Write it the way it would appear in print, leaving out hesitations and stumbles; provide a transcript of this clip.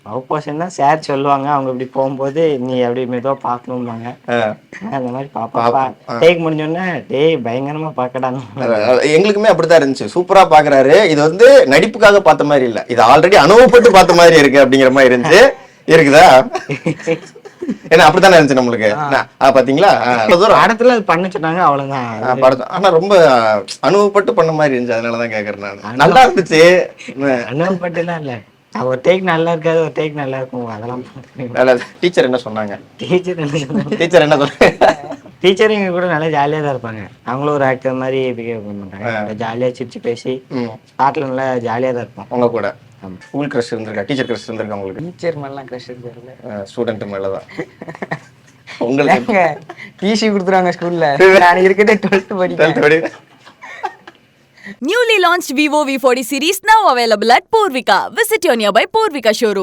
Love portion தான் sir சொல்லுவாங்க. அவங்க இப்படி போகும்போது, "நீ அப்படி மெதுவா பார்க்கணும்பாங்க." ஆ. அந்த மாரி பாப்பா டேக் முடிஞ்சோனே, "டேய் பயங்கரமா பார்க்கடான்னு." எங்களுக்குமே அப்படித்தான் இருந்துச்சு. சூப்பரா பாக்குறாரு. இது வந்து நடிப்புக்காக பார்த்த மாதிரி இல்ல. இது ஆல்ரெடி அனுபவப்பட்டு பார்த்த மாதிரி இருக்கு அப்படிங்கிற மாதிரி இருந்துச்சு. இருக்குதா? ஏன்னா அப்படித்தானே இருந்துச்சு நம்மளுக்கு. பாத்தீங்களா? படத்துல அது பண்ண சொன்னாங்க, அவ்வளவுதான். படத்தை ஆனா ரொம்ப அனுபவப்பட்டு பண்ண மாதிரி இருந்துச்சு. அதனாலதான் கேக்குறேன் நான். நல்லா இருந்துச்சு. அனுபவப்பட்டுலாம் இல்ல. ஒரு டேக் நல்லா இருக்காது, ஒரு டேக் நல்லா இருக்கும். அதெல்லாம் டீச்சர் என்ன சொன்னாங்க? டீச்சர் டீச்சர் என்ன சொன்னாங்க? டீச்சர் எங்க கூட நல்லா ஜாலியா தான் இருப்பாங்க. அவங்களும் ஒரு ஆக்டர் மாதிரி பிஹேவ் பண்ண மாட்டாங்க. ஜாலியா சிரிச்சு பேசி ஸ்டார்ட்ல நல்லா ஜாலியா தான் இருப்போம். உங்க கூட ஸ்கூல் கிரஷ் இருந்திருக்கா? டீச்சர் கிரஷ் இருந்திருக்கா உங்களுக்கு? டீச்சர் மேலாம் கிரஷ் இருக்காதுல்ல. ஸ்டூடெண்ட் மேலதான். உங்களுக்கு டிசி கொடுத்துருவாங்க ஸ்கூல்ல. நான் இருக்கதே 12th படிக்கிறேன். Newly launched Vivo V40 series now available at Purvika. Visit your nearby Purvika showroom.